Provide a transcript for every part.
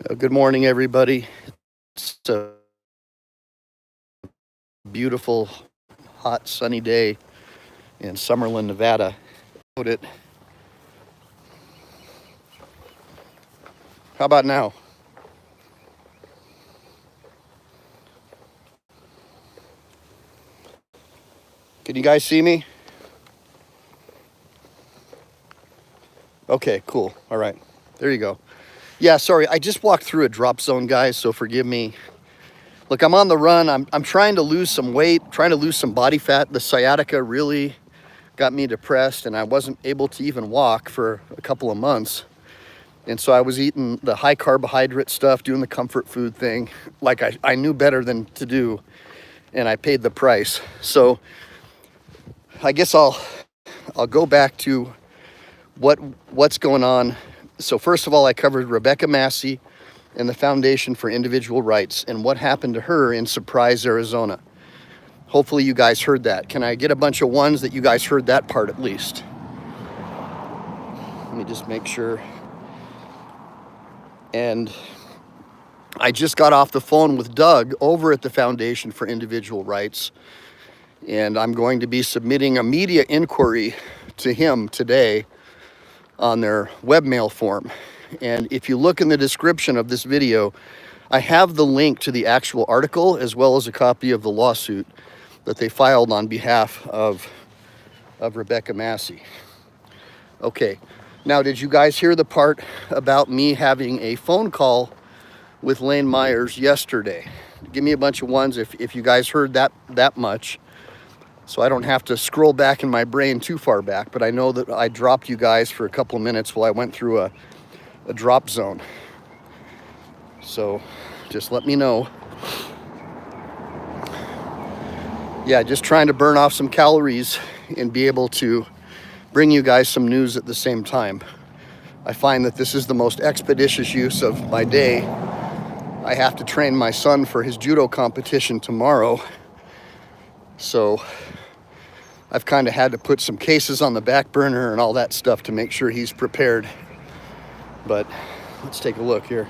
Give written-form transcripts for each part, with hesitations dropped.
Good morning, everybody. It's a beautiful, hot, sunny day in Summerlin, Nevada. How about now? Can you guys see me? Okay, cool. All right. There you go. Yeah, sorry. I just walked through a drop zone, guys, so forgive me. Look, I'm on the run. I'm trying to lose some weight, trying to lose some body fat. The sciatica really got me depressed, and I wasn't able to even walk for a couple of months. And so I was eating the high carbohydrate stuff, doing the comfort food thing, like I knew better than to do, and I paid the price. So I guess I'll go back to what's going on. So first of all, I covered Rebecca Massie and the Foundation for Individual Rights and what happened to her in Surprise, Arizona. Hopefully you guys heard that. Can I get a bunch of ones that you guys heard that part at least? Let me just make sure. And I just got off the phone with Doug over at the Foundation for Individual Rights, and I'm going to be submitting a media inquiry to him today on their webmail form. And if you look in the description of this video, I have the link to the actual article as well as a copy of the lawsuit that they filed on behalf of Rebecca Massie. Okay, now did you guys hear the part about me having a phone call with Lane Myers yesterday? Give me a bunch of ones if you guys heard that much, so I don't have to scroll back in my brain too far back, but I know that I dropped you guys for a couple of minutes while I went through a drop zone. So just let me know. Yeah, just trying to burn off some calories and be able to bring you guys some news at the same time. I find that this is the most expeditious use of my day. I have to train my son for his judo competition tomorrow. So I've kind of had to put some cases on the back burner and all that stuff to make sure he's prepared. But let's take a look here.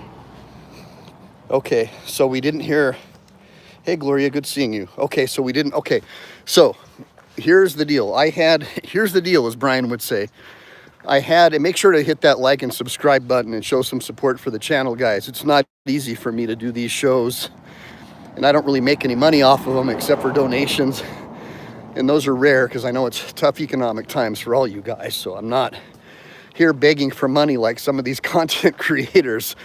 Okay, so we didn't hear. Hey, Gloria, good seeing you. Okay, so we didn't. Okay, so here's the deal. Here's the deal, as Brian would say. And make sure to hit that like and subscribe button and show some support for the channel, guys. It's not easy for me to do these shows, and I don't really make any money off of them except for donations. And those are rare because I know it's tough economic times for all you guys. So I'm not here begging for money like some of these content creators.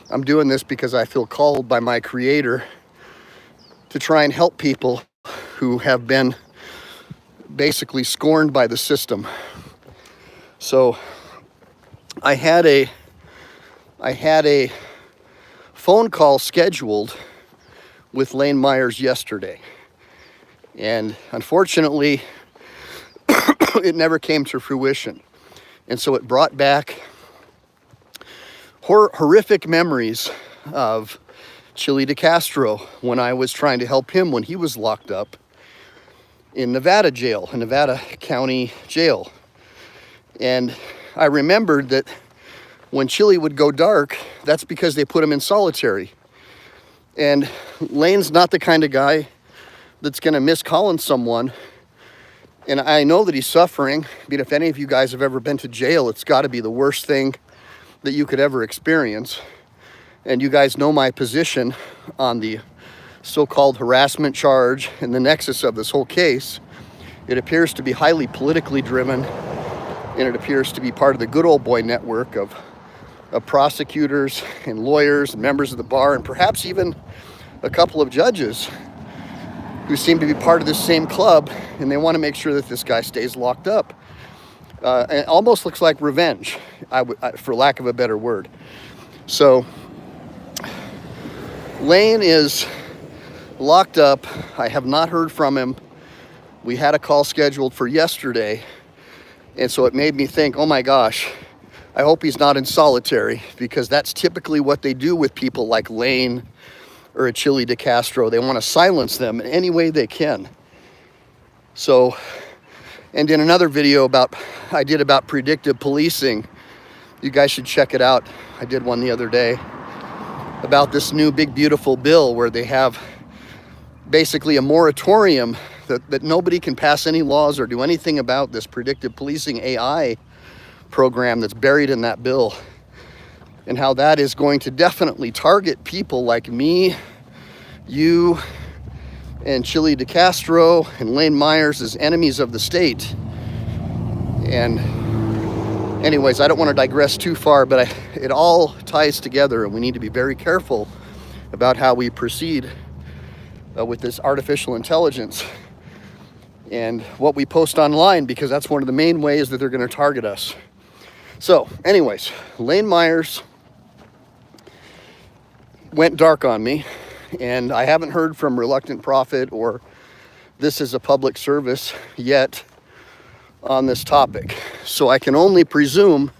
I'm doing this because I feel called by my creator to try and help people who have been basically scorned by the system. So I had a phone call scheduled with Lane Myers yesterday, and unfortunately it never came to fruition. And so it brought back horrific memories of Chili DeCastro when I was trying to help him when he was locked up in Nevada jail, in Nevada County Jail. And I remembered that when Chili would go dark, that's because they put him in solitary. And Lane's not the kind of guy that's going to miss calling someone. And I know that he's suffering. I mean, if any of you guys have ever been to jail, it's got to be the worst thing that you could ever experience. And you guys know my position on the so-called harassment charge and the nexus of this whole case. It appears to be highly politically driven, and it appears to be part of the good old boy network of prosecutors and lawyers and members of the bar, and perhaps even a couple of judges who seem to be part of this same club, and they want to make sure that this guy stays locked up. It almost looks like revenge, for lack of a better word. So Lane is locked up. I have not heard from him. We had a call scheduled for yesterday, and so it made me think, oh my gosh, I hope he's not in solitary, because that's typically what they do with people like Lane or a Chili DeCastro. They want to silence them in any way they can. So, and in another video I did about predictive policing, you guys should check it out. I did one the other day. about this new big beautiful bill where they have basically a moratorium that nobody can pass any laws or do anything about this predictive policing AI program that's buried in that bill, and how that is going to definitely target people like me, you, and Chili DeCastro and Lane Myers as enemies of the state. And anyways, I don't want to digress too far, but it all ties together, and we need to be very careful about how we proceed with this artificial intelligence and what we post online, because that's one of the main ways that they're going to target us. So anyways, Lane Myers went dark on me, and I haven't heard from Reluctant Prophet or This Is a Public Service yet on this topic. So I can only presume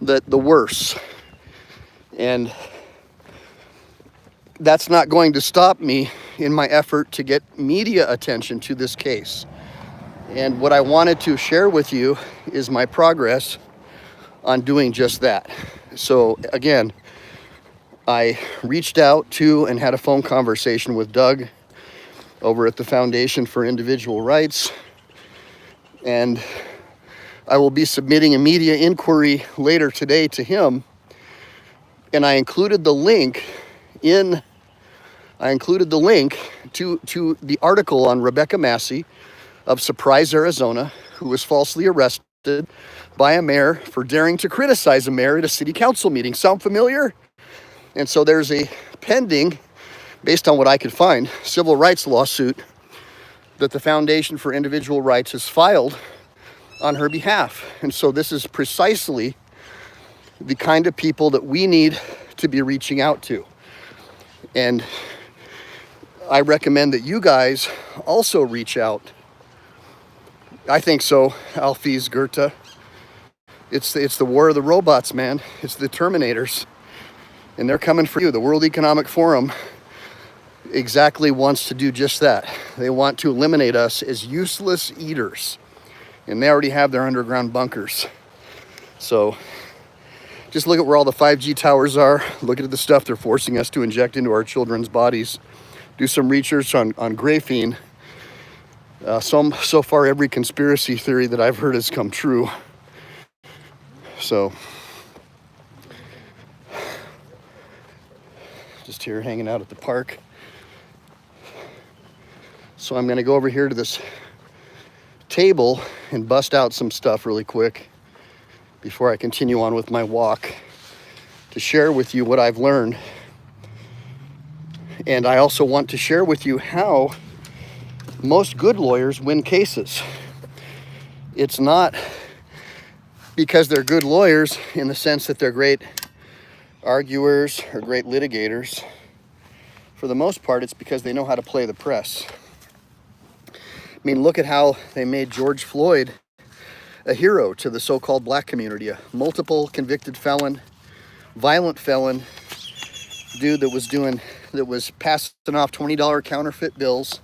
that the worse. And that's not going to stop me in my effort to get media attention to this case. And what I wanted to share with you is my progress on doing just that. So again, I reached out to and had a phone conversation with Doug over at the Foundation for Individual Rights, and I will be submitting a media inquiry later today to him. And I included the link to the article on Rebecca Massie of Surprise, Arizona, who was falsely arrested by a mayor for daring to criticize a mayor at a city council meeting. Sound familiar? And so there's a pending, based on what I could find, civil rights lawsuit that the Foundation for Individual Rights has filed on her behalf. And so this is precisely the kind of people that we need to be reaching out to. And I recommend that you guys also reach out. I think so, Alfiz Goethe. It's the war of the robots, man. It's the Terminators. And they're coming for you. The World Economic Forum exactly wants to do just that. They want to eliminate us as useless eaters. And they already have their underground bunkers. So just look at where all the 5G towers are. Look at the stuff they're forcing us to inject into our children's bodies. Do some research on graphene. So far, every conspiracy theory that I've heard has come true. So, just here hanging out at the park. So I'm going to go over here to this table and bust out some stuff really quick before I continue on with my walk to share with you what I've learned. And I also want to share with you how most good lawyers win cases. It's not because they're good lawyers in the sense that they're great arguers or great litigators. For the most part, it's because they know how to play the press. I mean, look at how they made George Floyd a hero to the so-called black community, a multiple convicted felon, violent felon, dude that was passing off $20 counterfeit bills.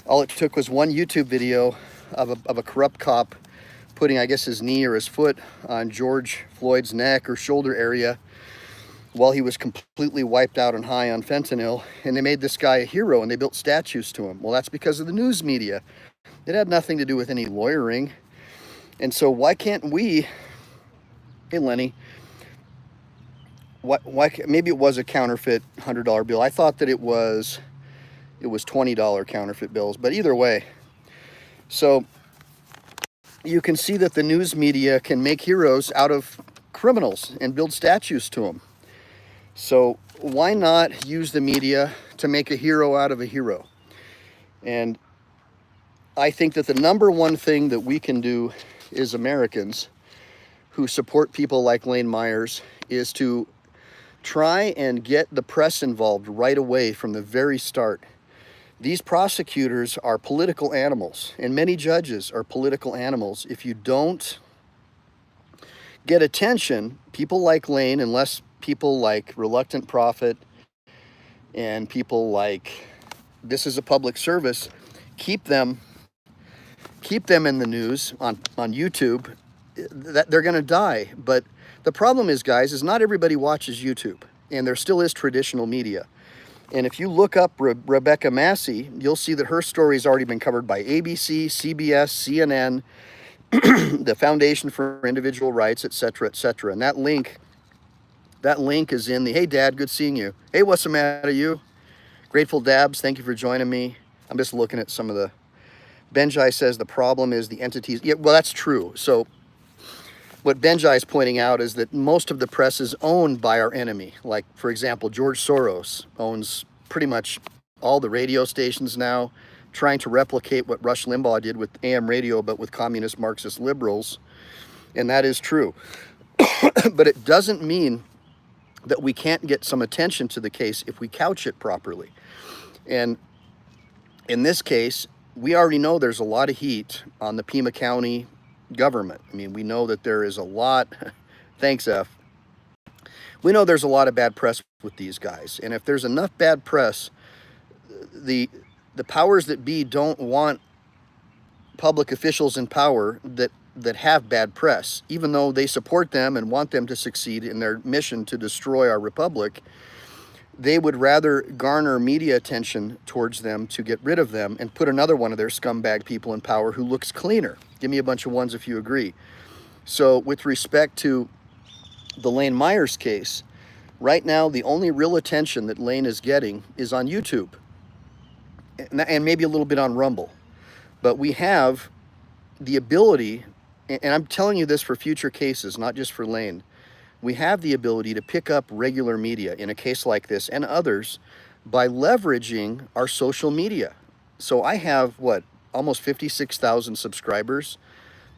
All it took was one YouTube video of a corrupt cop putting, I guess, his knee or his foot on George Floyd's neck or shoulder area while he was completely wiped out and high on fentanyl. And they made this guy a hero, and they built statues to him. Well, that's because of the news media. It had nothing to do with any lawyering. And so why can't we, hey Lenny, why maybe it was a counterfeit $100 bill. I thought that it was $20 counterfeit bills, but either way. So you can see that the news media can make heroes out of criminals and build statues to them. So why not use the media to make a hero out of a hero? And I think that the number one thing that we can do as Americans who support people like Lane Myers is to try and get the press involved right away from the very start. These prosecutors are political animals, and many judges are political animals. If you don't get attention, people like Lane, unless people like Reluctant Prophet and people like This Is a Public Service, keep them in the news on YouTube, that they're going to die. But the problem is, guys, is not everybody watches YouTube. And there still is traditional media. And if you look up Rebecca Massie, you'll see that her story's already been covered by ABC, CBS, CNN, the Foundation for Individual Rights, etc., etc. And that link is in the, hey Dad, good seeing you. Hey, what's the matter you? Grateful Dabs, thank you for joining me. I'm just looking at some of the, Benjai says the problem is the entities. Yeah, well, that's true. So what Benjai is pointing out is that most of the press is owned by our enemy. Like, for example, George Soros owns pretty much all the radio stations now, trying to replicate what Rush Limbaugh did with AM radio, but with communist Marxist liberals. And that is true. But it doesn't mean that we can't get some attention to the case if we couch it properly. And in this case, we already know there's a lot of heat on the Pima County government. I mean, we know that there is a lot, thanks F, we know there's a lot of bad press with these guys. And if there's enough bad press, the powers that be don't want public officials in power that have bad press, even though they support them and want them to succeed in their mission to destroy our republic. They would rather garner media attention towards them to get rid of them and put another one of their scumbag people in power who looks cleaner. Give me a bunch of ones if you agree. So with respect to the Lane Myers case, right now the only real attention that Lane is getting is on YouTube and maybe a little bit on Rumble. But we have the ability, and I'm telling you this for future cases, not just for Lane, we have the ability to pick up regular media in a case like this and others by leveraging our social media. So I have, what, almost 56,000 subscribers.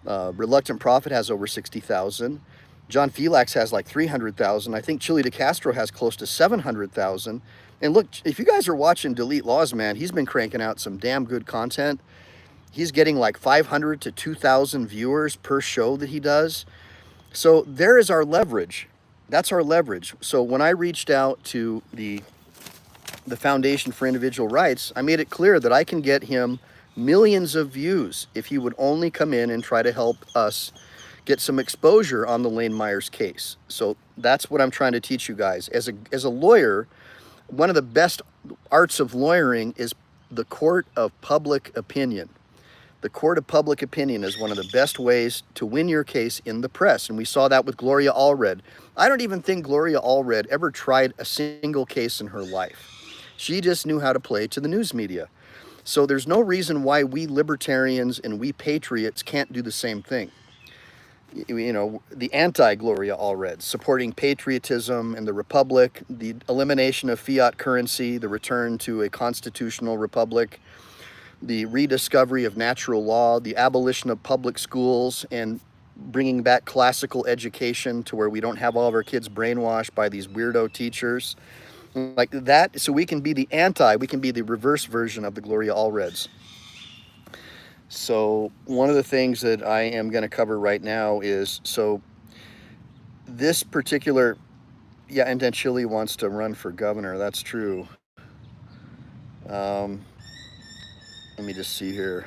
Reluctant Prophet has over 60,000. John Felix has like 300,000. I think Chili DeCastro has close to 700,000. And look, if you guys are watching Delete Laws, man, he's been cranking out some damn good content. He's getting like 500 to 2,000 viewers per show that he does. So there is our leverage. That's our leverage. So when I reached out to the Foundation for Individual Rights, I made it clear that I can get him millions of views if he would only come in and try to help us get some exposure on the Lane Myers case. So that's what I'm trying to teach you guys. As a lawyer, one of the best arts of lawyering is the court of public opinion. The court of public opinion is one of the best ways to win your case in the press. And we saw that with Gloria Allred. I don't even think Gloria Allred ever tried a single case in her life. She just knew how to play to the news media. So there's no reason why we libertarians and we patriots can't do the same thing. You know, the anti-Gloria Allred, supporting patriotism and the republic, the elimination of fiat currency, the return to a constitutional republic, the rediscovery of natural law, the abolition of public schools, and bringing back classical education to where we don't have all of our kids brainwashed by these weirdo teachers. Like that, so we can be the we can be the reverse version of the Gloria Allreds. So one of the things that I am going to cover right now is, so this particular, yeah, and then Chile wants to run for governor. That's true. Let me just see here.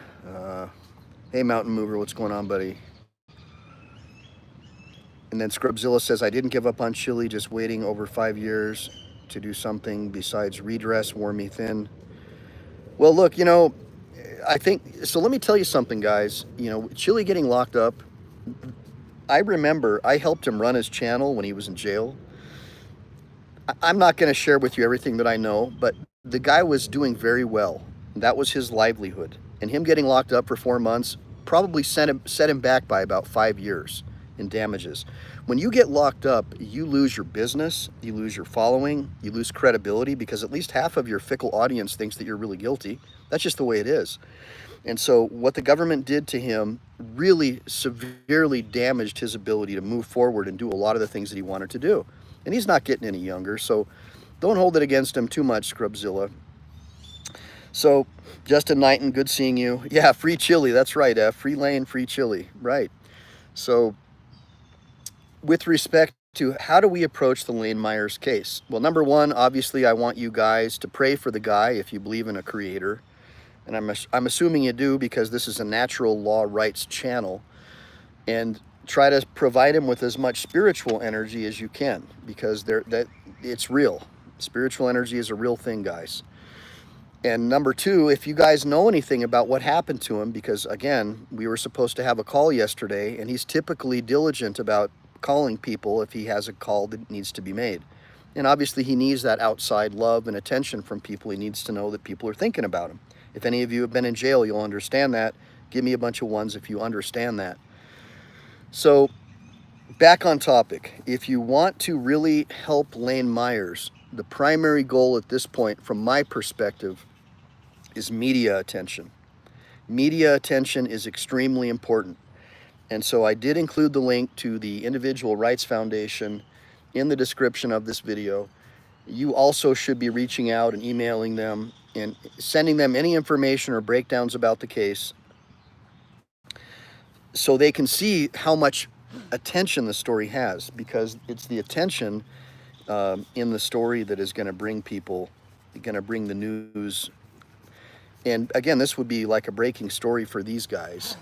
Hey, Mountain Mover, what's going on, buddy? And then Scrubzilla says, I didn't give up on Chile, just waiting over 5 years to do something besides redress, wore me thin. Well, look, you know, I think, so let me tell you something, guys. You know, Chile getting locked up, I remember I helped him run his channel when he was in jail. I'm not going to share with you everything that I know, but the guy was doing very well. That was his livelihood. And him getting locked up for 4 months probably set him back by about 5 years in damages. When you get locked up, you lose your business, you lose your following, you lose credibility, because at least half of your fickle audience thinks that you're really guilty. That's just the way it is. And so what the government did to him really severely damaged his ability to move forward and do a lot of the things that he wanted to do. And he's not getting any younger, so don't hold it against him too much, Scrubzilla. So, Justin Knighton, good seeing you. Yeah, free Chile, that's right, F. Free Lane, free Chile, right. So, with respect to how do we approach the Lane Myers case? Well, number one, obviously, I want you guys to pray for the guy if you believe in a creator. And I'm assuming you do, because this is a natural law rights channel. And try to provide him with as much spiritual energy as you can, because it's real. Spiritual energy is a real thing, guys. And number two, if you guys know anything about what happened to him, because again, we were supposed to have a call yesterday, and he's typically diligent about calling people if he has a call that needs to be made. And obviously he needs that outside love and attention from people. He needs to know that people are thinking about him. If any of you have been in jail, you'll understand that. Give me a bunch of ones if you understand that. So back on topic, if you want to really help Lane Myers, the primary goal at this point, from my perspective, is media attention. Media attention is extremely important. And so I did include the link to the Individual Rights Foundation in the description of this video. You also should be reaching out and emailing them and sending them any information or breakdowns about the case so they can see how much attention the story has, because it's the attention in the story that is going to bring people, going to bring the news. And again, this would be like a breaking story for these guys.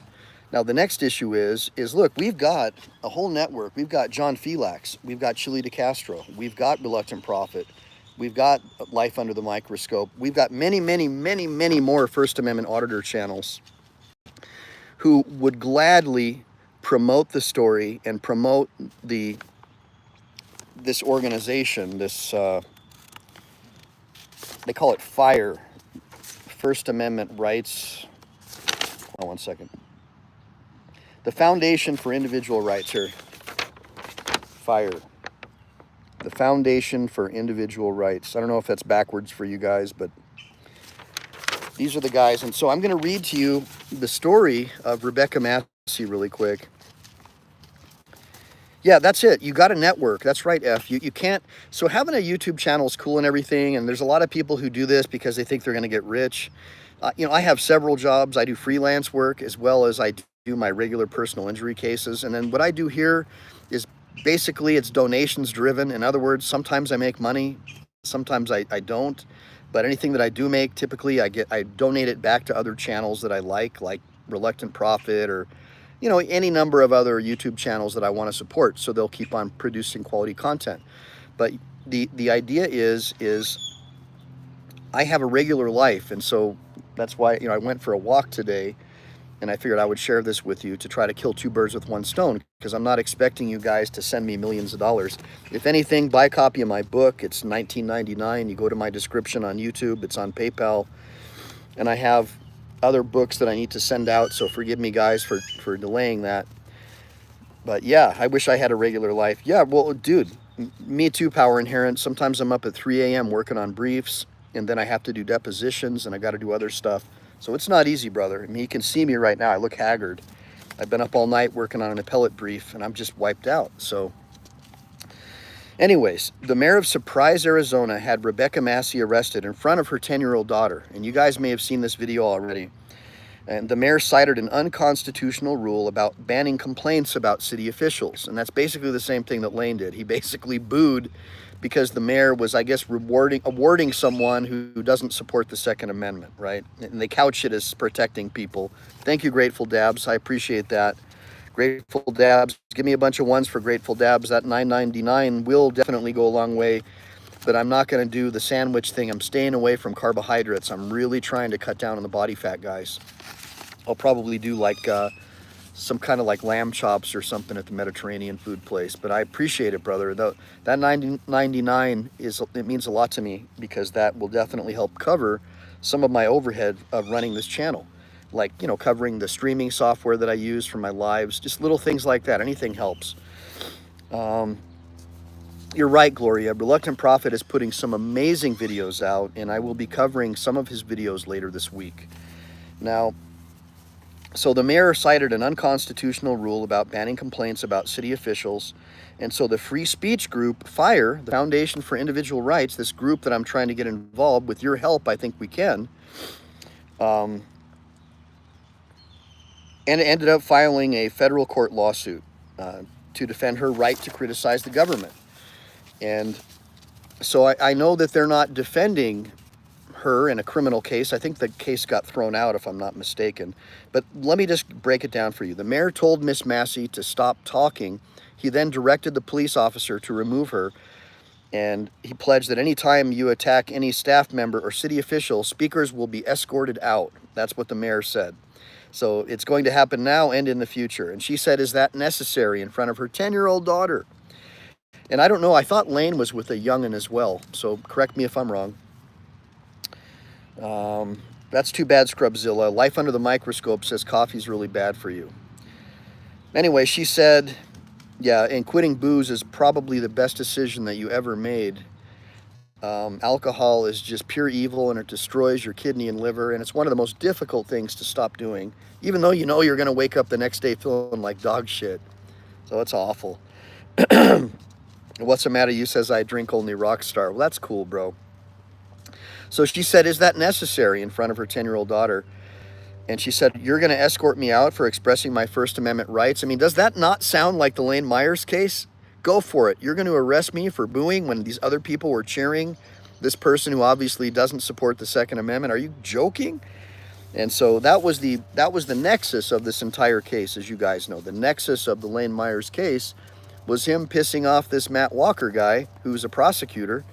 Now, the next issue is look, we've got a whole network. We've got John Phelix. We've got Chili DeCastro. We've got Reluctant Prophet. We've got Life Under the Microscope. We've got many, many, many, many more First Amendment auditor channels who would gladly promote the story and promote this organization, this, they call it FIRE, First Amendment Rights. Hold on one second. The Foundation for Individual Rights here. FIRE. The Foundation for Individual Rights. I don't know if that's backwards for you guys, but these are the guys. And so I'm going to read to you the story of Rebecca Massie really quick. Yeah, that's it. You got a network. That's right, F. You can't. So having a YouTube channel is cool and everything. And there's a lot of people who do this because they think they're going to get rich. You know, I have several jobs. I do freelance work as well as I do my regular personal injury cases. And then what I do here is basically it's donations driven. In other words, sometimes I make money, sometimes I don't. But anything that I do make, typically I donate it back to other channels that I like Reluctant Prophet or, you know, any number of other YouTube channels that I want to support, so they'll keep on producing quality content. But the idea is I have a regular life, and so that's why, you know, I went for a walk today, and I figured I would share this with you to try to kill two birds with one stone, because I'm not expecting you guys to send me millions of dollars. If anything, buy a copy of my book. It's $19.99. You go to my description on YouTube. It's on PayPal, and I have other books that I need to send out, so forgive me guys for delaying that. But yeah, I wish I had a regular life. Yeah, well, dude, me too, Power Inherent. Sometimes I'm up at 3 a.m. working on briefs, and then I have to do depositions, and I got to do other stuff. So it's not easy, brother. I mean, you can see me right now. I look haggard. I've been up all night working on an appellate brief, and I'm just wiped out. So anyways, the mayor of Surprise, Arizona had Rebecca Massie arrested in front of her 10-year-old daughter. And you guys may have seen this video already. And the mayor cited an unconstitutional rule about banning complaints about city officials. And that's basically the same thing that Lane did. He basically booed because the mayor was, I guess, awarding someone who doesn't support the Second Amendment, right? And they couch it as protecting people. Thank you, Grateful Dabs. I appreciate that. Grateful Dabs, give me a bunch of ones for Grateful Dabs. That $9.99 will definitely go a long way, but I'm not going to do the sandwich thing. I'm staying away from carbohydrates. I'm really trying to cut down on the body fat, guys. I'll probably do like some kind of like lamb chops or something at the Mediterranean food place. But I appreciate it, brother. That $9.99 it means a lot to me, because that will definitely help cover some of my overhead of running this channel. Like, you know, covering the streaming software that I use for my lives, just little things like that. Anything helps. You're right, Gloria. Reluctant Prophet is putting some amazing videos out, and I will be covering some of his videos later this week. Now, so the mayor cited an unconstitutional rule about banning complaints about city officials. And so the free speech group, FIRE, the Foundation for Individual Rights, this group that I'm trying to get involved with your help, I think we can, and it ended up filing a federal court lawsuit to defend her right to criticize the government. And so I know that they're not defending her in a criminal case. I think the case got thrown out, if I'm not mistaken. But let me just break it down for you. The mayor told Miss Massie to stop talking. He then directed the police officer to remove her. And he pledged that anytime you attack any staff member or city official, speakers will be escorted out. That's what the mayor said. So it's going to happen now and in the future. And she said, is that necessary, in front of her 10-year-old daughter? And I don't know, I thought Lane was with a youngin' as well. So correct me if I'm wrong. That's too bad, Scrubzilla. Life under the microscope says coffee's really bad for you. Anyway, she said, yeah, and quitting booze is probably the best decision that you ever made. Alcohol is just pure evil, and it destroys your kidney and liver, and it's one of the most difficult things to stop doing, even though you know you're going to wake up the next day feeling like dog shit. So it's awful. What's the matter? You, says I drink only Rockstar. Well, that's cool, bro. So she said, is that necessary, in front of her 10-year-old daughter? And she said, you're going to escort me out for expressing my First Amendment rights? I mean, does that not sound like the Lane Myers case? Go for it. You're going to arrest me for booing when these other people were cheering this person who obviously doesn't support the Second Amendment? Are you joking? And so that was the nexus of this entire case, as you guys know. The nexus of the Lane Myers case was him pissing off this Matt Walker guy, who's a prosecutor.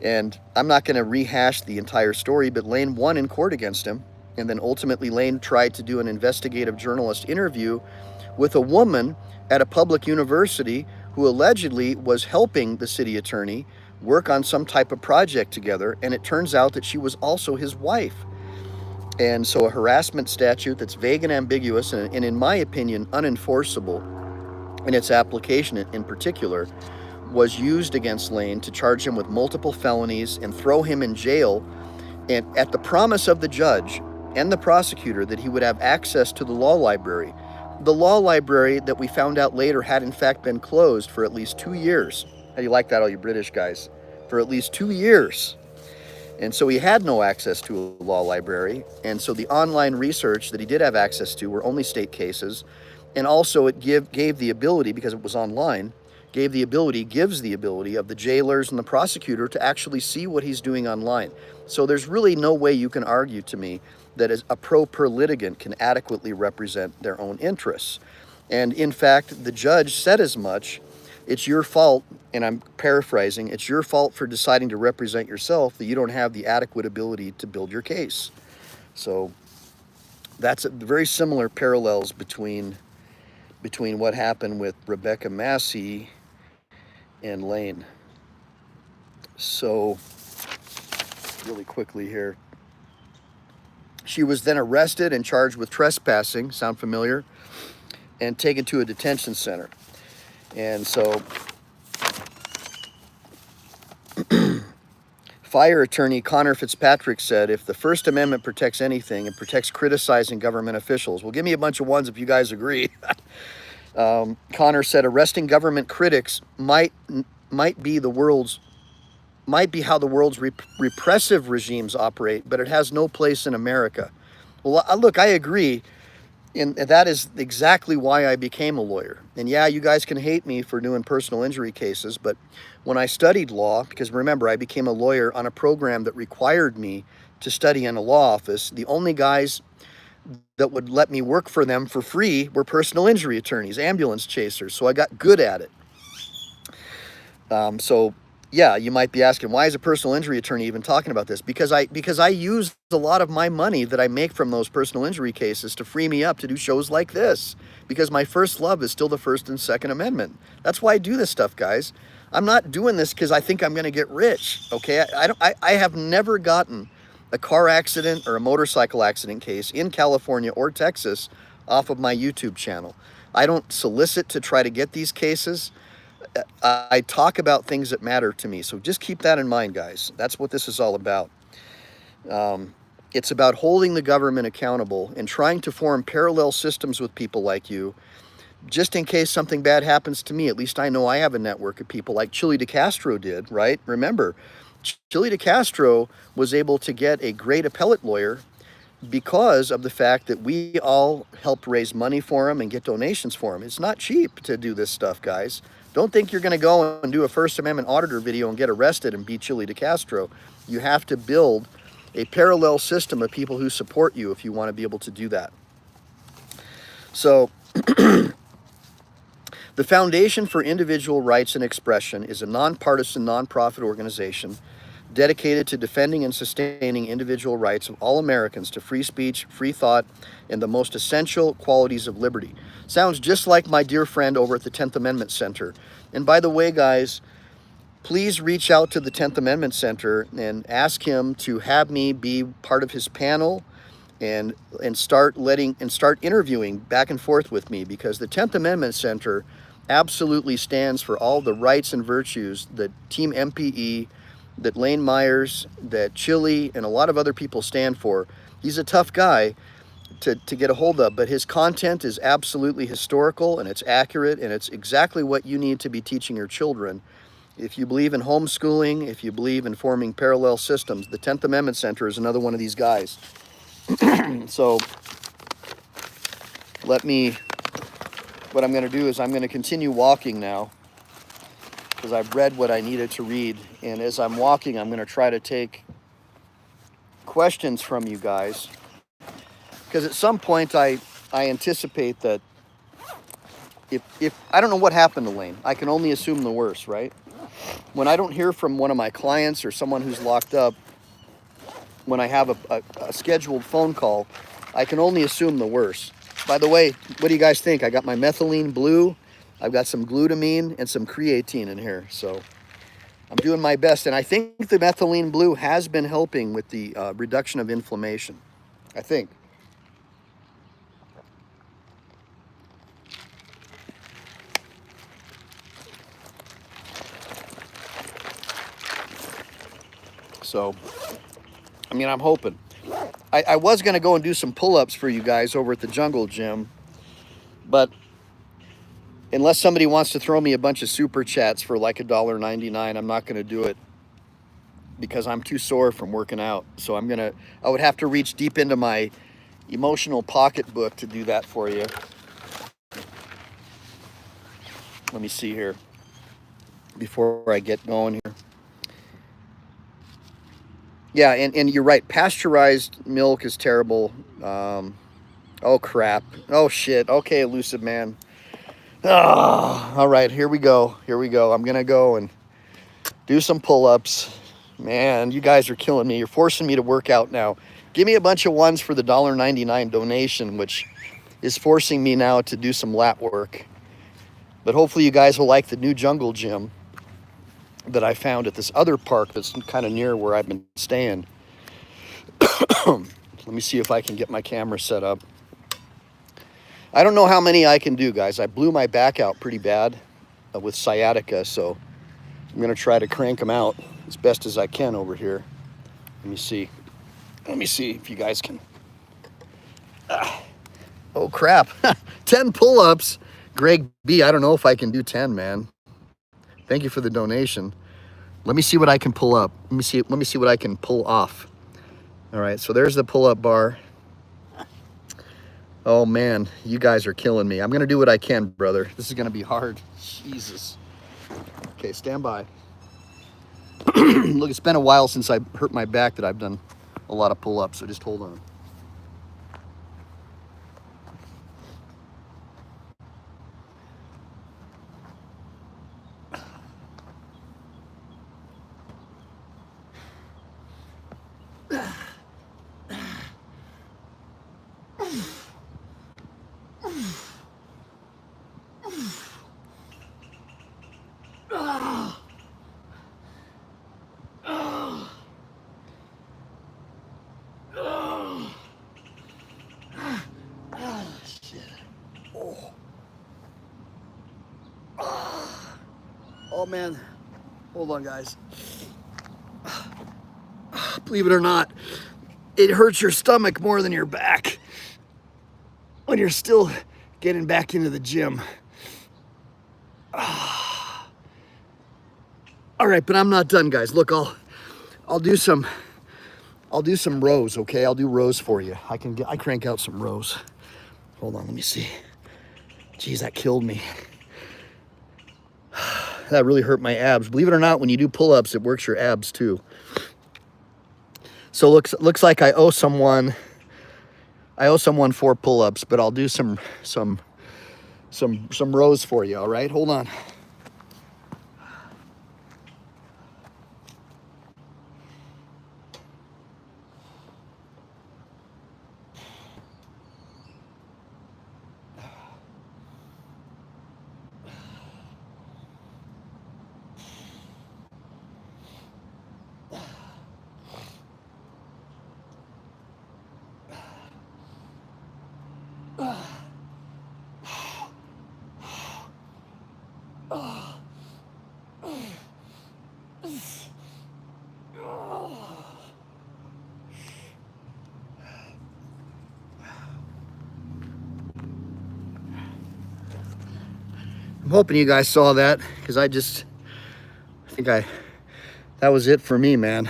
And I'm not going to rehash the entire story, but Lane won in court against him. And then ultimately Lane tried to do an investigative journalist interview with a woman at a public university who allegedly was helping the city attorney work on some type of project together. And it turns out that she was also his wife. And so a harassment statute that's vague and ambiguous, and in my opinion, unenforceable in its application in particular, was used against Lane to charge him with multiple felonies and throw him in jail, and at the promise of the judge and the prosecutor that he would have access to the law library. The law library that we found out later had in fact been closed for at least 2 years. How do you like that, all you British guys? For at least 2 years. And so he had no access to a law library. And so the online research that he did have access to were only state cases. And also it gave the ability, because it was online, gives the ability of the jailers and the prosecutor to actually see what he's doing online. So there's really no way you can argue to me that as a pro per litigant can adequately represent their own interests. And in fact, the judge said as much. It's your fault, and I'm paraphrasing, it's your fault for deciding to represent yourself that you don't have the adequate ability to build your case. So that's very similar parallels between what happened with Rebecca Massie and Lane. So really quickly here. She was then arrested and charged with trespassing, sound familiar, and taken to a detention center. And so fire attorney Connor Fitzpatrick said, if the First Amendment protects anything, it protects criticizing government officials. Well, give me a bunch of ones if you guys agree. Connor said, arresting government critics might be how the world's repressive regimes operate, but it has no place in America. Well, look, I agree. And that is exactly why I became a lawyer. And yeah, you guys can hate me for doing personal injury cases, but when I studied law, because remember, I became a lawyer on a program that required me to study in a law office, the only guys that would let me work for them for free were personal injury attorneys, ambulance chasers. So I got good at it. So yeah, you might be asking, why is a personal injury attorney even talking about this? Because I use a lot of my money that I make from those personal injury cases to free me up to do shows like this. Because my first love is still the First and Second Amendment. That's why I do this stuff, guys. I'm not doing this because I think I'm going to get rich. Okay, I have never gotten a car accident or a motorcycle accident case in California or Texas off of my YouTube channel. I don't solicit to try to get these cases. I talk about things that matter to me. So just keep that in mind, guys. That's what this is all about. It's about holding the government accountable and trying to form parallel systems with people like you, just in case something bad happens to me. At least I know I have a network of people like Chili DeCastro did, right? Remember, Chili DeCastro was able to get a great appellate lawyer because of the fact that we all helped raise money for him and get donations for him. It's not cheap to do this stuff, guys. Don't think you're going to go and do a First Amendment auditor video and get arrested and be Chili DeCastro. You have to build a parallel system of people who support you if you want to be able to do that. So the The Foundation for Individual Rights and Expression is a nonpartisan, nonprofit organization dedicated to defending and sustaining individual rights of all Americans to free speech, free thought, and the most essential qualities of liberty. Sounds just like my dear friend over at the 10th Amendment Center. And by the way, guys, please reach out to the 10th Amendment Center and ask him to have me be part of his panel and start interviewing back and forth with me, because the 10th Amendment Center absolutely stands for all the rights and virtues that Team MPE, that Lane Myers, that Chili, and a lot of other people stand for. He's a tough guy to get a hold of, but his content is absolutely historical, and it's accurate, and it's exactly what you need to be teaching your children. If you believe in homeschooling, if you believe in forming parallel systems, the 10th Amendment Center is another one of these guys. So what I'm going to do is I'm going to continue walking now, because I've read what I needed to read. And as I'm walking, I'm going to try to take questions from you guys, because at some point I anticipate that if I don't know what happened to Lane, I can only assume the worst, right? When I don't hear from one of my clients or someone who's locked up, when I have a scheduled phone call, I can only assume the worst. By the way, what do you guys think? I got my methylene blue, I've got some glutamine and some creatine in here. So I'm doing my best. And I think the methylene blue has been helping with the reduction of inflammation, I think. So, I mean, I'm hoping. I was going to go and do some pull-ups for you guys over at the jungle gym, but unless somebody wants to throw me a bunch of super chats for like $1.99, I'm not going to do it, because I'm too sore from working out. So I would have to reach deep into my emotional pocketbook to do that for you. Let me see here before I get going here. Yeah, and you're right. Pasteurized milk is terrible. Oh, crap. Oh, shit. Okay, elusive man. Oh, all right, here we go. Here we go. I'm going to go and do some pull-ups. Man, you guys are killing me. You're forcing me to work out now. Give me a bunch of ones for the $1.99 donation, which is forcing me now to do some lat work. But hopefully you guys will like the new jungle gym that I found at this other park that's kind of near where I've been staying. Let me see if I can get my camera set up. I don't know how many I can do, guys. I blew my back out pretty bad with sciatica, so I'm going to try to crank them out as best as I can over here. Let me see. Let me see if you guys can. Oh, crap. 10 pull-ups. Greg B., I don't know if I can do 10, man. Thank you for the donation. Let me see what I can pull up. Let me see what I can pull off. All right, so there's the pull-up bar. Oh, man, you guys are killing me. I'm going to do what I can, brother. This is going to be hard. Jesus. Okay, stand by. Look, it's been a while since I hurt my back that I've done a lot of pull-ups, so just hold on. Oh, man. Hold on, guys. Believe it or not, it hurts your stomach more than your back when you're still getting back into the gym. All right, but I'm not done, guys. Look, I'll do some rows, okay? I'll do rows for you. I crank out some rows. Hold on, let me see. Jeez, that killed me. That really hurt my abs. Believe it or not, when you do pull-ups, it works your abs too. So looks like I owe someone 4 pull-ups, but I'll do some some rows for you, all right? Hold on. I'm hoping you guys saw that, because I think that was it for me, man.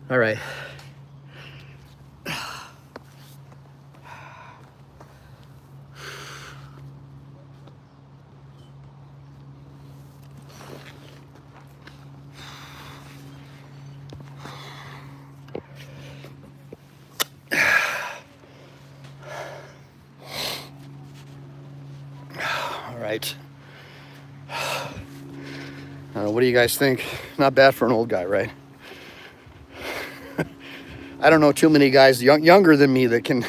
All right. Right. What do you guys think? Not bad for an old guy, right? I don't know too many guys younger than me that can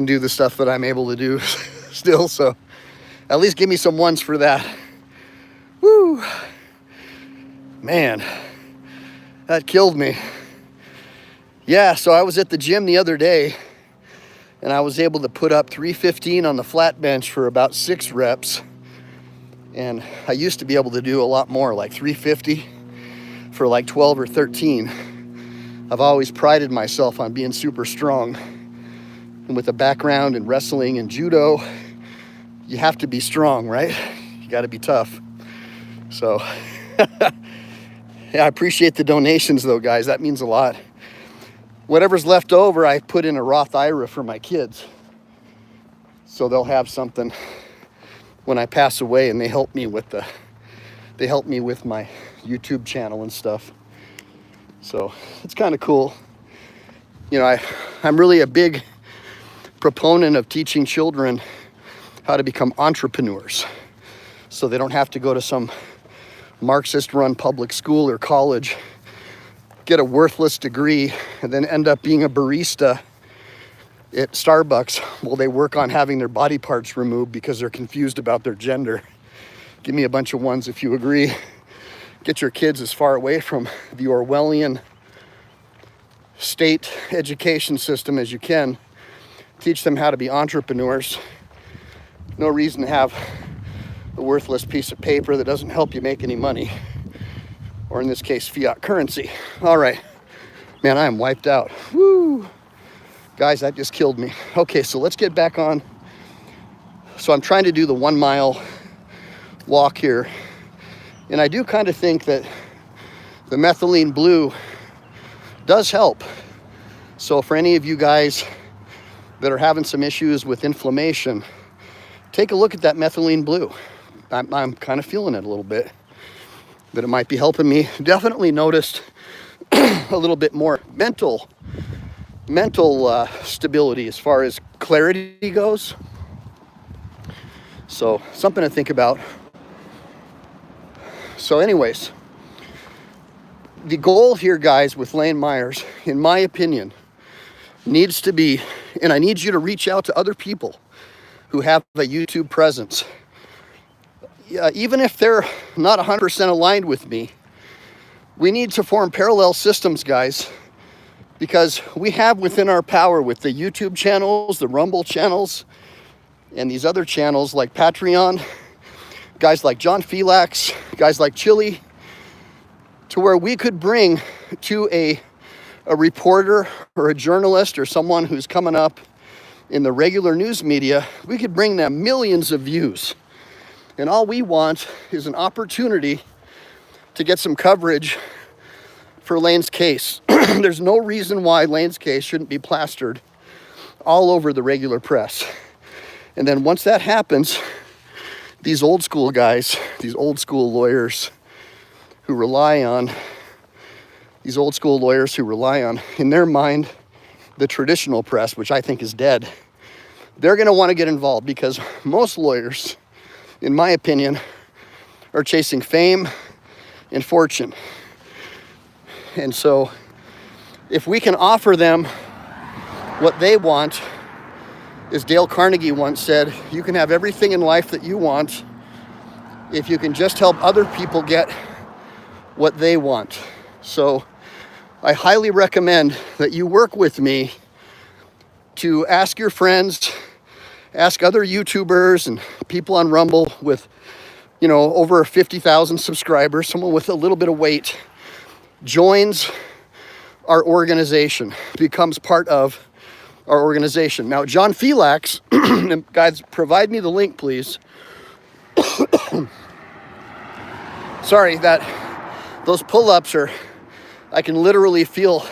do the stuff that I'm able to do still, so at least give me some ones for that. Woo! Man, that killed me. Yeah, so I was at the gym the other day, and I was able to put up 315 on the flat bench for about 6 reps. And I used to be able to do a lot more, like 350 for like 12 or 13. I've always prided myself on being super strong. And with a background in wrestling and judo, you have to be strong, right? You got to be tough. So, yeah, I appreciate the donations though, guys. That means a lot. Whatever's left over, I put in a Roth IRA for my kids. So they'll have something when I pass away, and they help me with my YouTube channel and stuff. So it's kind of cool. You know, I'm really a big proponent of teaching children how to become entrepreneurs, so they don't have to go to some Marxist-run public school or college, get a worthless degree, and then end up being a barista at Starbucks while they work on having their body parts removed because they're confused about their gender. Give me a bunch of ones if you agree. Get your kids as far away from the Orwellian state education system as you can. Teach them how to be entrepreneurs. No reason to have a worthless piece of paper that doesn't help you make any money. Or in this case, fiat currency. All right. Man, I am wiped out. Woo! Guys, that just killed me. Okay, so let's get back on. So I'm trying to do the 1 mile walk here. And I do kind of think that the methylene blue does help. So for any of you guys that are having some issues with inflammation, take a look at that methylene blue. I'm kind of feeling it a little bit, that it might be helping me. Definitely noticed a little bit more mental stability as far as clarity goes. So something to think about. So anyways, the goal here, guys, with Lane Myers, in my opinion, needs to be, and I need you to reach out to other people who have a YouTube presence. Even if they're not 100% aligned with me, we need to form parallel systems, guys, because we have within our power with the YouTube channels, the Rumble channels, and these other channels like Patreon, guys like John Felix, guys like Chili, to where we could bring to a reporter or a journalist or someone who's coming up in the regular news media, we could bring them millions of views. And all we want is an opportunity to get some coverage for Lane's case. There's no reason why Lane's case shouldn't be plastered all over the regular press. And then once that happens, these old school guys, these old school lawyers who rely on, in their mind, the traditional press, which I think is dead. they're going to want to get involved, because most lawyers, in my opinion, are chasing fame and fortune. And so if we can offer them what they want, as Dale Carnegie once said, you can have everything in life that you want if you can just help other people get what they want. So I highly recommend that you work with me to ask your friends, ask other YouTubers and people on Rumble with, over 50,000 subscribers, someone with a little bit of weight, joins our organization, becomes part of our organization. Now, John Felix, guys, provide me the link, please. Sorry, those pull-ups I can literally feel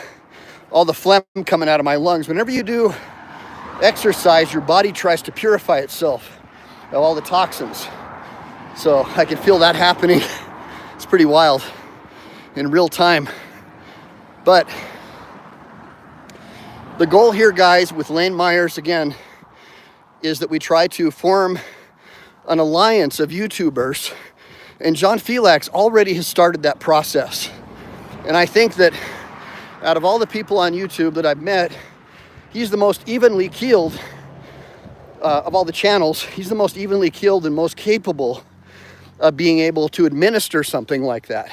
all the phlegm coming out of my lungs. Whenever you do exercise, your body tries to purify itself of all the toxins. So I can feel that happening. It's pretty wild in real time. But the goal here, guys, with Lane Myers, again, is that we try to form an alliance of YouTubers. And John Felix already has started that process. And I think that out of all the people on YouTube that I've met, he's the most evenly keeled of all the channels. He's the most evenly keeled and most capable of being able to administer something like that.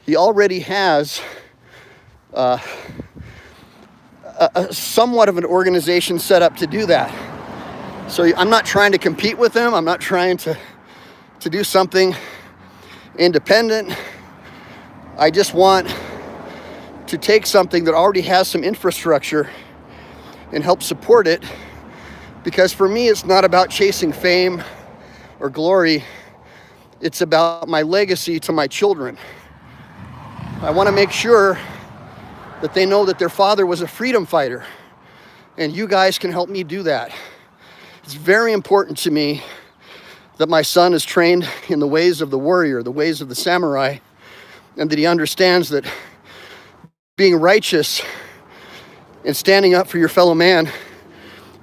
He already has a somewhat of an organization set up to do that. So I'm not trying to compete with him. I'm not trying to do something independent. I just want to take something that already has some infrastructure and help support it, because for me, it's not about chasing fame or glory. It's about my legacy to my children. I want to make sure that they know that their father was a freedom fighter, and you guys can help me do that. It's very important to me that my son is trained in the ways of the warrior, the ways of the samurai, and that he understands that being righteous and standing up for your fellow man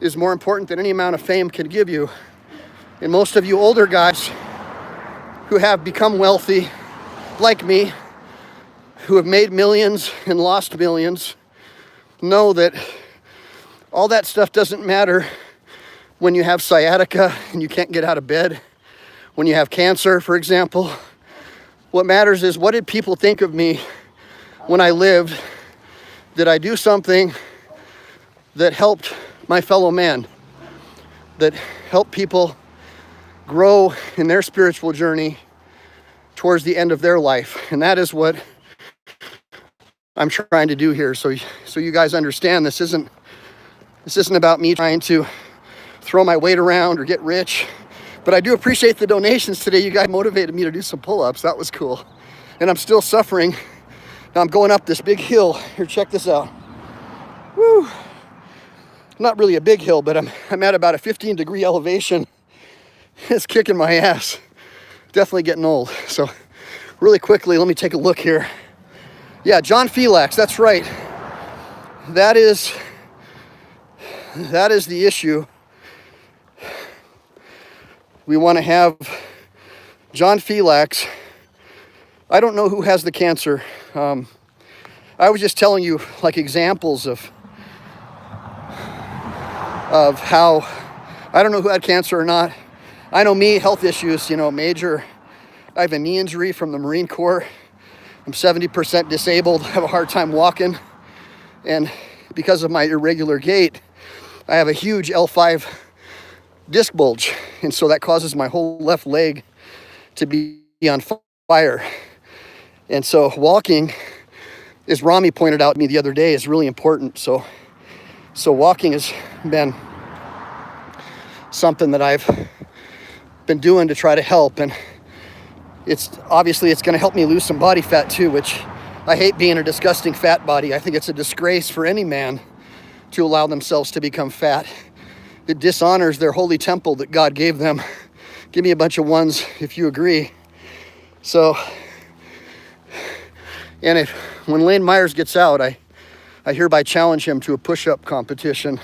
is more important than any amount of fame can give you. And most of you older guys who have become wealthy, like me, who have made millions and lost millions, know that all that stuff doesn't matter when you have sciatica and you can't get out of bed, when you have cancer, for example. What matters is, what did people think of me when I lived? Did I do something that helped my fellow man, that helped people grow in their spiritual journey towards the end of their life? And that is what I'm trying to do here. So you guys understand, this isn't about me trying to throw my weight around or get rich. But I do appreciate the donations today. You guys motivated me to do some pull-ups. That was cool. And I'm still suffering. Now I'm going up this big hill. Here, check this out. Woo! Not really a big hill, but I'm at about a 15-degree elevation. It's kicking my ass. Definitely getting old. So really quickly, let me take a look here. Yeah, John Felix, that's right. That is the issue. We want to have John Felix. I don't know who has the cancer. I was just telling you like examples of how, I don't know who had cancer or not. I know me, health issues, major. I have a knee injury from the Marine Corps. I'm 70% disabled. I have a hard time walking. And because of my irregular gait, I have a huge L5 disc bulge. And so that causes my whole left leg to be on fire. And so walking, as Rami pointed out to me the other day, is really important. So walking has been something that I've been doing to try to help. And it's going to help me lose some body fat too, which I hate being a disgusting fat body. I think it's a disgrace for any man to allow themselves to become fat. It dishonors their holy temple that God gave them. Give me a bunch of ones if you agree. So, and when Lane Myers gets out, I hereby challenge him to a push-up competition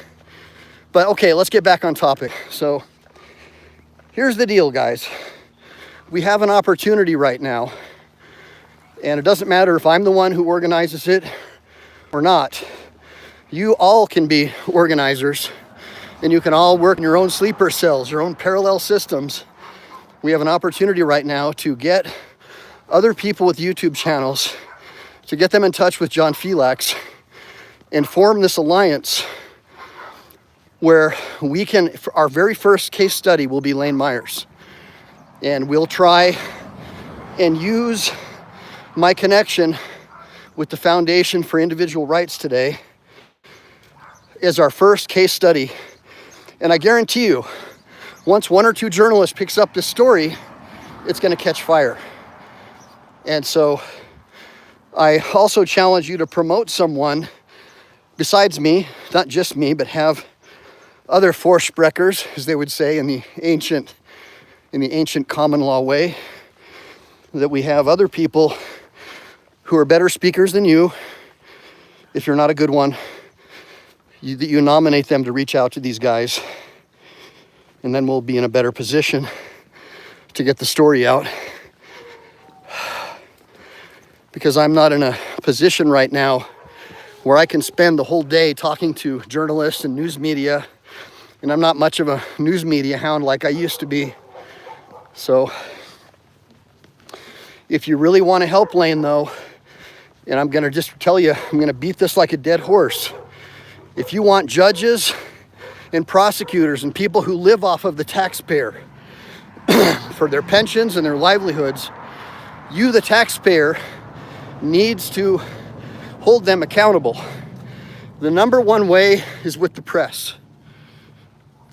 But okay, let's get back on topic. So here's the deal, guys. We have an opportunity right now, and it doesn't matter if I'm the one who organizes it or not. You all can be organizers, and you can all work in your own sleeper cells, your own parallel systems. We have an opportunity right now to get other people with YouTube channels, to get them in touch with John Felix and form this alliance where we can, our very first case study will be Lane Myers. And we'll try and use my connection with the Foundation for Individual Rights today as our first case study. And I guarantee you, once one or two journalists picks up this story, it's going to catch fire. And so I also challenge you to promote someone besides me, not just me, but have other Vorsprechers, as they would say in the ancient common law way, that we have other people who are better speakers than you. If you're not a good one, you nominate them to reach out to these guys, and then we'll be in a better position to get the story out. Because I'm not in a position right now where I can spend the whole day talking to journalists and news media, and I'm not much of a news media hound like I used to be. So if you really want to help Lane, though, and I'm going to just tell you, I'm going to beat this like a dead horse. If you want judges and prosecutors and people who live off of the taxpayer for their pensions and their livelihoods, you, the taxpayer, needs to hold them accountable. The number one way is with the press.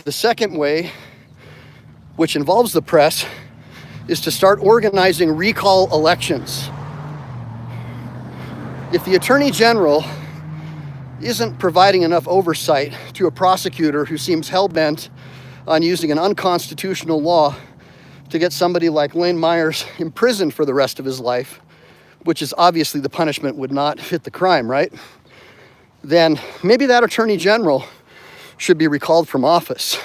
The second way, which involves the press, is to start organizing recall elections. If the Attorney General isn't providing enough oversight to a prosecutor who seems hell-bent on using an unconstitutional law to get somebody like Lane Myers imprisoned for the rest of his life, which is obviously the punishment would not fit the crime, right? Then maybe that Attorney General should be recalled from office.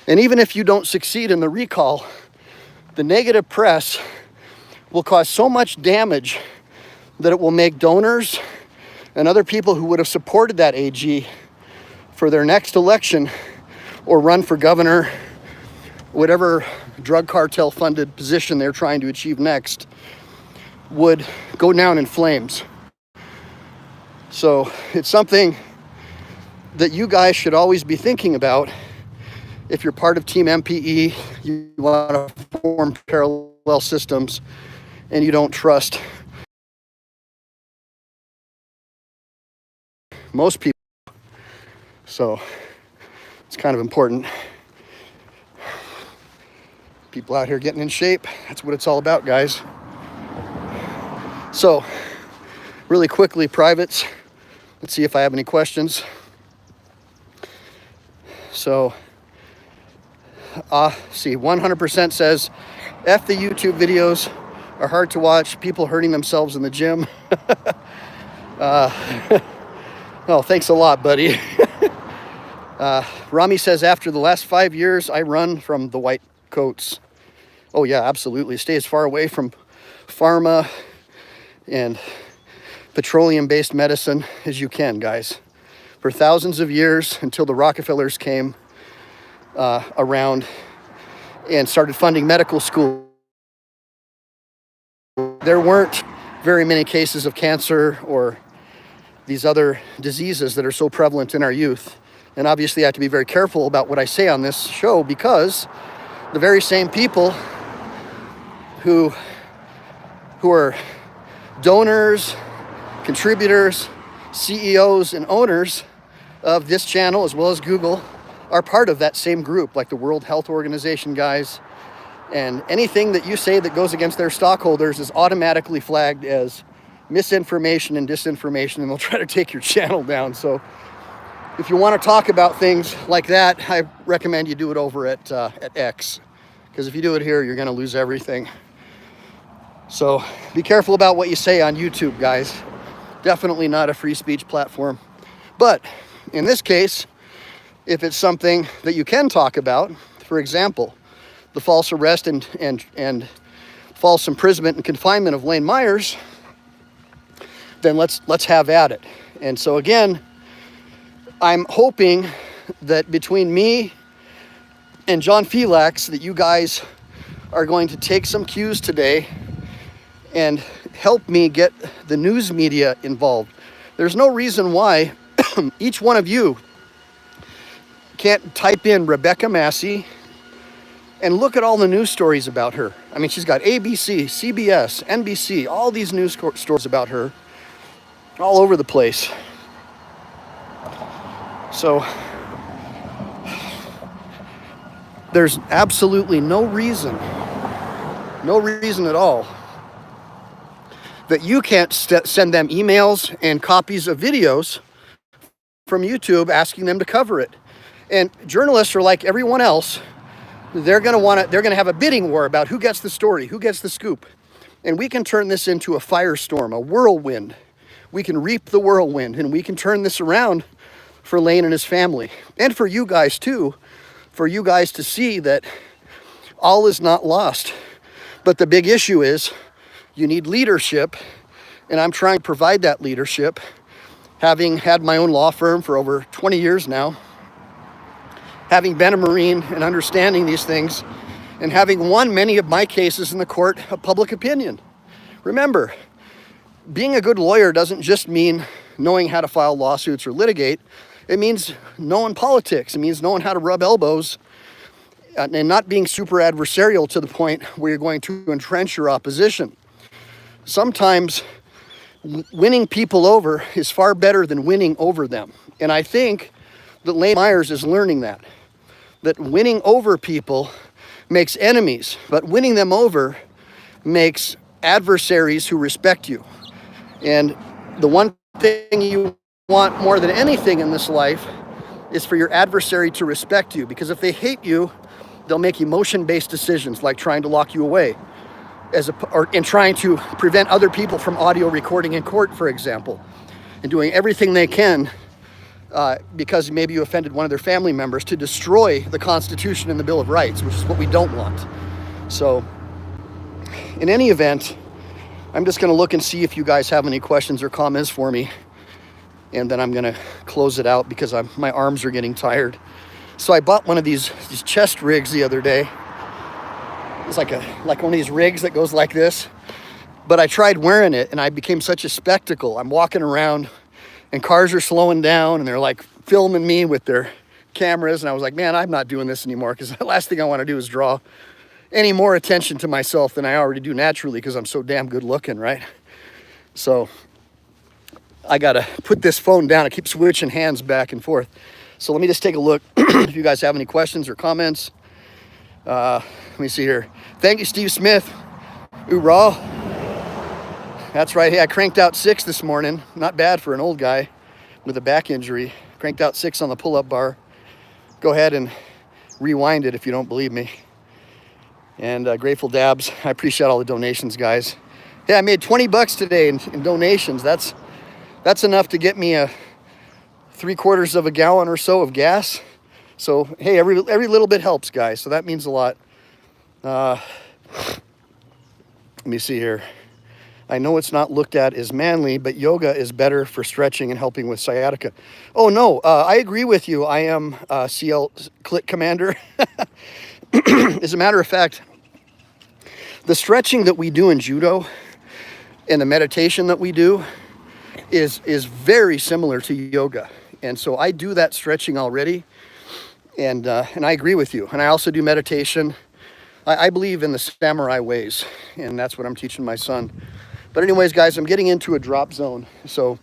And even if you don't succeed in the recall, the negative press will cause so much damage that it will make donors and other people who would have supported that AG for their next election or run for governor, whatever drug cartel funded position they're trying to achieve next, would go down in flames. So it's something that you guys should always be thinking about. If you're part of Team MPE, you want to form parallel systems, and you don't trust most people. So it's kind of important. People out here getting in shape. That's what it's all about, guys. So really quickly, privates. Let's see if I have any questions. So, see, 100% says, F the YouTube videos are hard to watch. People hurting themselves in the gym. Oh, thanks a lot, buddy. Rami says, after the last 5 years, I run from the white coats. Oh, yeah, absolutely. Stay as far away from pharma and petroleum-based medicine as you can, guys. For thousands of years, until the Rockefellers came around and started funding medical school, there weren't very many cases of cancer or these other diseases that are so prevalent in our youth. And obviously I have to be very careful about what I say on this show, because the very same people who are donors, contributors, CEOs, and owners of this channel, as well as Google, are part of that same group, like the World Health Organization guys. And anything that you say that goes against their stockholders is automatically flagged as misinformation and disinformation, and they'll try to take your channel down. So if you want to talk about things like that, I recommend you do it over at X, because if you do it here, you're going to lose everything. So be careful about what you say on YouTube, guys. Definitely not a free speech platform. But in this case, If it's something that you can talk about, for example, the false arrest and false imprisonment and confinement of Lane Myers, then let's have at it. And so again, I'm hoping that between me and John Felix, that you guys are going to take some cues today and help me get the news media involved. There's no reason why each one of you can't type in Rebecca Massie and look at all the news stories about her. I mean, she's got ABC, CBS, NBC, all these news stories about her all over the place. So there's absolutely no reason at all that you can't send them emails and copies of videos from YouTube asking them to cover it. And journalists are like everyone else. They're going to have a bidding war about who gets the story, who gets the scoop. And we can turn this into a firestorm, a whirlwind. We can reap the whirlwind, and we can turn this around for Lane and his family. And for you guys too, for you guys to see that all is not lost. But the big issue is you need leadership, and I'm trying to provide that leadership, having had my own law firm for over 20 years now, having been a Marine and understanding these things, and having won many of my cases in the court of public opinion. Remember, being a good lawyer doesn't just mean knowing how to file lawsuits or litigate. It means knowing politics. It means knowing how to rub elbows and not being super adversarial to the point where you're going to entrench your opposition. Sometimes winning people over is far better than winning over them. And I think that Lane Myers is learning that winning over people makes enemies, but winning them over makes adversaries who respect you. And the one thing you want more than anything in this life is for your adversary to respect you, because if they hate you, they'll make emotion-based decisions like trying to lock you away and trying to prevent other people from audio recording in court, for example, and doing everything they can because maybe you offended one of their family members to destroy the Constitution and the Bill of Rights, which is what we don't want. So in any event, I'm just going to look and see if you guys have any questions or comments for me. And then I'm going to close it out because my arms are getting tired. So I bought one of these chest rigs the other day. It's like one of these rigs that goes like this. But I tried wearing it and I became such a spectacle. I'm walking around and cars are slowing down and they're like filming me with their cameras. And I was like, man, I'm not doing this anymore, because the last thing I want to do is draw any more attention to myself than I already do naturally, because I'm so damn good looking, right? So I got to put this phone down. I keep switching hands back and forth. So let me just take a look if you guys have any questions or comments. Let me see here. Thank you, Steve Smith. Hoorah. That's right. Hey, I cranked out 6 this morning. Not bad for an old guy with a back injury. Cranked out 6 on the pull-up bar. Go ahead and rewind it if you don't believe me. And Grateful Dabs, I appreciate all the donations, guys. Yeah, I made $20 today in donations. That's enough to get me a 3/4 of a gallon or so of gas. So hey, every little bit helps, guys. So that means a lot. Let me see here. I know it's not looked at as manly, but yoga is better for stretching and helping with sciatica. Oh no, I agree with you. I am CL Click Commander. As a matter of fact, the stretching that we do in judo and the meditation that we do is very similar to yoga. And so I do that stretching already. And I agree with you. And I also do meditation. I believe in the samurai ways, and that's what I'm teaching my son. But anyways, guys, I'm getting into a drop zone. So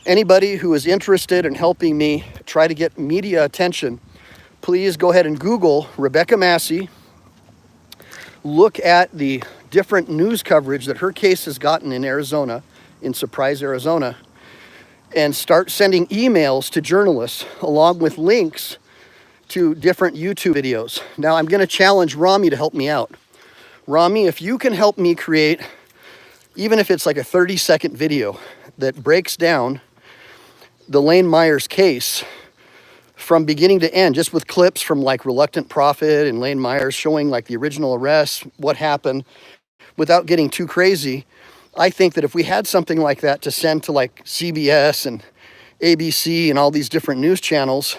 anybody who is interested in helping me try to get media attention, please go ahead and Google Rebecca Massie. Look at the different news coverage that her case has gotten in Arizona, in Surprise, Arizona, and start sending emails to journalists along with links to different YouTube videos. Now, I'm going to challenge Rami to help me out. Rami, if you can help me create, even if it's like a 30-second video that breaks down the Lane Myers case from beginning to end, just with clips from like Reluctant Prophet and Lane Myers showing like the original arrest, what happened, without getting too crazy. I think that if we had something like that to send to like CBS and ABC and all these different news channels,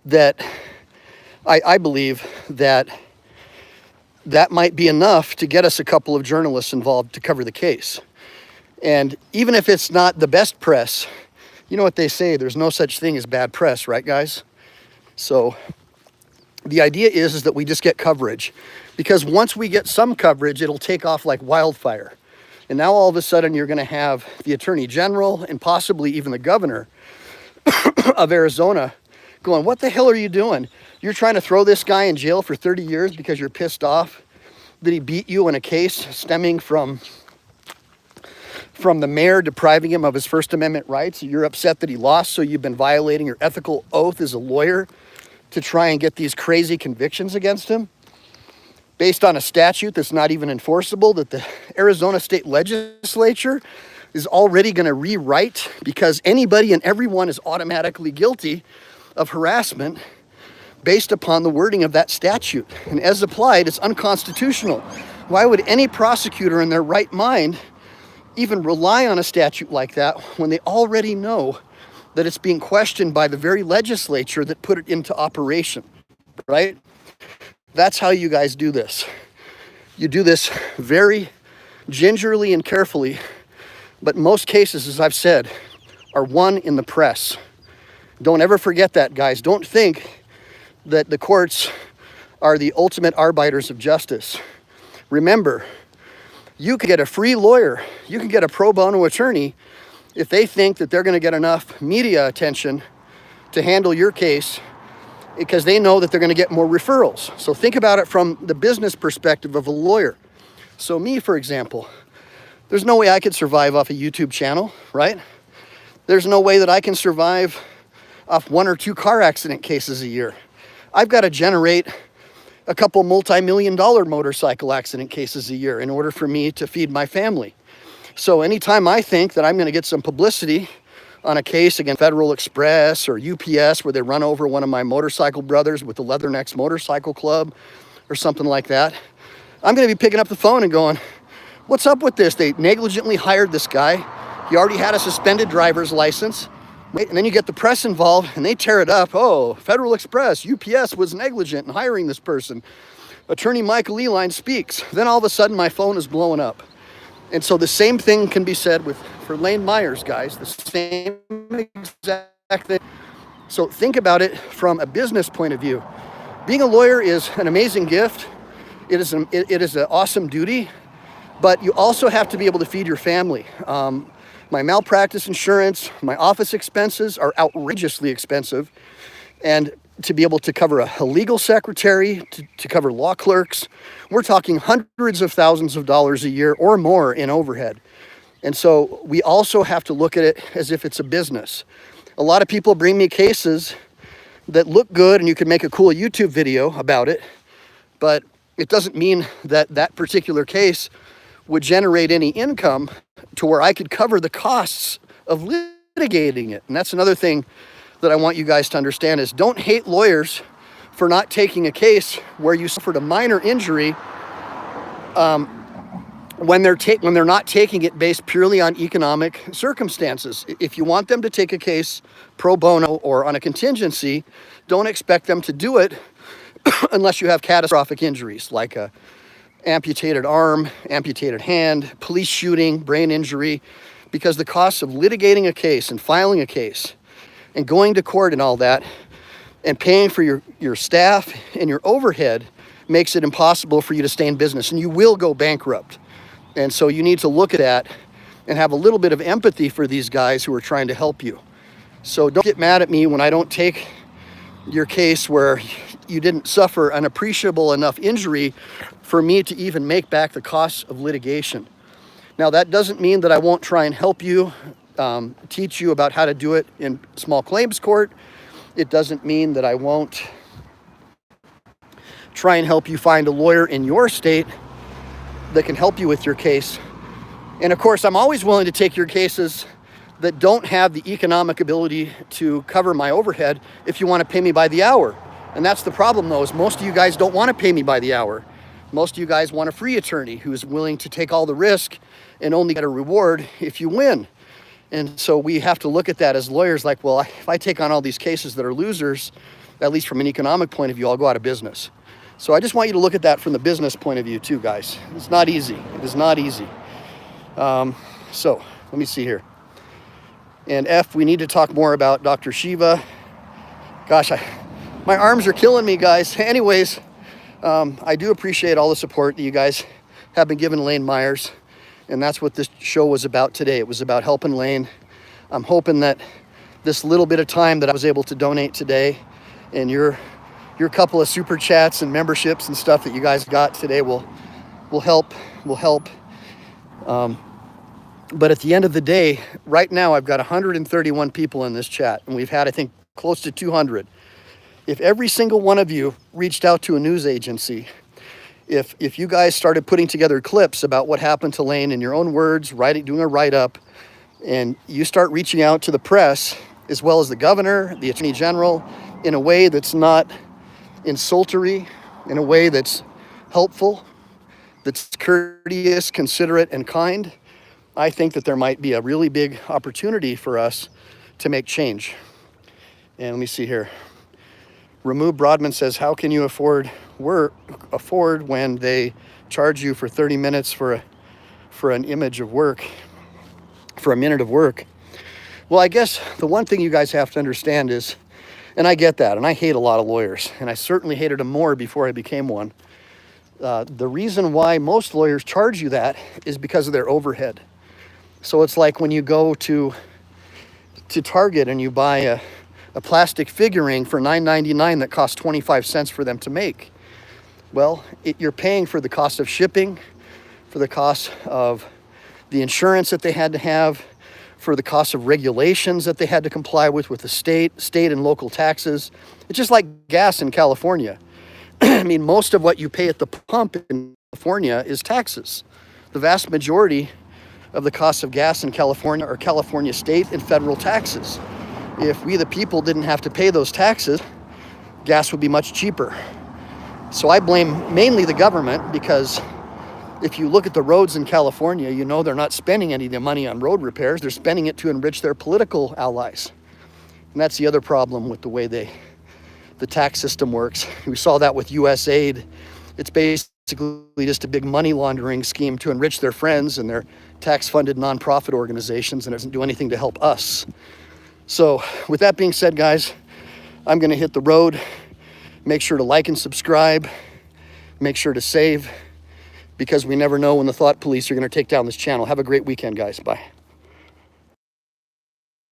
that I believe that that might be enough to get us a couple of journalists involved to cover the case. And even if it's not the best press, you know what they say, there's no such thing as bad press, right, guys? So the idea is that we just get coverage, because once we get some coverage, it'll take off like wildfire. And now all of a sudden you're going to have the Attorney General and possibly even the governor of Arizona going, what the hell are you doing? You're trying to throw this guy in jail for 30 years because you're pissed off that he beat you in a case stemming from the mayor depriving him of his First Amendment rights. You're upset that he lost, so you've been violating your ethical oath as a lawyer to try and get these crazy convictions against him based on a statute that's not even enforceable, that the Arizona state legislature is already going to rewrite, because anybody and everyone is automatically guilty of harassment based upon the wording of that statute. And as applied, it's unconstitutional. Why would any prosecutor in their right mind even rely on a statute like that when they already know that it's being questioned by the very legislature that put it into operation, right? That's how you guys do this. You do this very gingerly and carefully, but most cases, as I've said, are won in the press. Don't ever forget that, guys. Don't think that the courts are the ultimate arbiters of justice. Remember, you can get a free lawyer, you can get a pro bono attorney if they think that they're going to get enough media attention to handle your case, because they know that they're going to get more referrals. So think about it from the business perspective of a lawyer. So me, for example, there's no way I could survive off a YouTube channel, right? There's no way that I can survive off 1 or 2 car accident cases a year. I've got to generate a couple multi-million-dollar motorcycle accident cases a year in order for me to feed my family. So anytime I think that I'm going to get some publicity on a case against Federal Express or UPS where they run over one of my motorcycle brothers with the Leathernecks Motorcycle Club or something like that, I'm going to be picking up the phone and going, what's up with this? They negligently hired this guy. He already had a suspended driver's license. And then you get the press involved and they tear it up. Oh, Federal Express, UPS was negligent in hiring this person. Attorney Michael Ehline speaks. Then all of a sudden my phone is blowing up. And so the same thing can be said for Lane Myers, guys. The same exact thing. So think about it from a business point of view. Being a lawyer is an amazing gift. It is an awesome duty. But you also have to be able to feed your family. My malpractice insurance, my office expenses are outrageously expensive. And to be able to cover a legal secretary, to cover law clerks, we're talking hundreds of thousands of dollars a year or more in overhead. And so we also have to look at it as if it's a business. A lot of people bring me cases that look good and you can make a cool YouTube video about it, but it doesn't mean that that particular case would generate any income to where I could cover the costs of litigating it. And that's another thing that I want you guys to understand is don't hate lawyers for not taking a case where you suffered a minor injury when they're not taking it based purely on economic circumstances. If you want them to take a case pro bono or on a contingency, don't expect them to do it unless you have catastrophic injuries like a amputated arm, amputated hand, police shooting, brain injury, because the cost of litigating a case and filing a case and going to court and all that and paying for your staff and your overhead makes it impossible for you to stay in business, and you will go bankrupt. And so you need to look at that and have a little bit of empathy for these guys who are trying to help you. So don't get mad at me when I don't take your case where you didn't suffer an appreciable enough injury for me to even make back the costs of litigation. Now, that doesn't mean that I won't try and help you, teach you about how to do it in small claims court. It doesn't mean that I won't try and help you find a lawyer in your state that can help you with your case. And of course, I'm always willing to take your cases that don't have the economic ability to cover my overhead if you want to pay me by the hour. And that's the problem, though, is most of you guys don't want to pay me by the hour. Most of you guys want a free attorney who's willing to take all the risk and only get a reward if you win. And so we have to look at that as lawyers like, well, if I take on all these cases that are losers, at least from an economic point of view, I'll go out of business. So I just want you to look at that from the business point of view too, guys. It's not easy. It is not easy. So let me see here. And F, we need to talk more about Dr. Shiva. Gosh, my arms are killing me, guys. Anyways, I do appreciate all the support that you guys have been giving Lane Myers. And that's what this show was about today. It was about helping Lane. I'm hoping that this little bit of time that I was able to donate today and your couple of super chats and memberships and stuff that you guys got today will help. But at the end of the day, right now I've got 131 people in this chat, and we've had, I think, close to 200. If every single one of you reached out to a news agency, if you guys started putting together clips about what happened to Lane in your own words, doing a write-up, and you start reaching out to the press, as well as the governor, the attorney general, in a way that's not insultory, in a way that's helpful, that's courteous, considerate, and kind, I think that there might be a really big opportunity for us to make change. And let me see here. Remove Broadman says, how can you afford when they charge you for 30 minutes for an image of work, for a minute of work? Well, I guess the one thing you guys have to understand is, and I get that, and I hate a lot of lawyers, and I certainly hated them more before I became one. The reason why most lawyers charge you that is because of their overhead. So it's like when you go to Target and you buy a plastic figuring for $9.99 that costs 25 cents for them to make. Well, you're paying for the cost of shipping, for the cost of the insurance that they had to have, for the cost of regulations that they had to comply with the state and local taxes. It's just like gas in California. I mean, most of what you pay at the pump in California is taxes. The vast majority of the cost of gas in California are California state and federal taxes. If we, the people, didn't have to pay those taxes, gas would be much cheaper. So I blame mainly the government, because if you look at the roads in California, you know they're not spending any of the money on road repairs. They're spending it to enrich their political allies. And that's the other problem with the way the tax system works. We saw that with USAID. It's basically just a big money laundering scheme to enrich their friends and their tax-funded nonprofit organizations, and it doesn't do anything to help us. So with that being said, guys, I'm going to hit the road. Make sure to like and subscribe. Make sure to save, because we never know when the thought police are going to take down this channel. Have a great weekend, guys. Bye.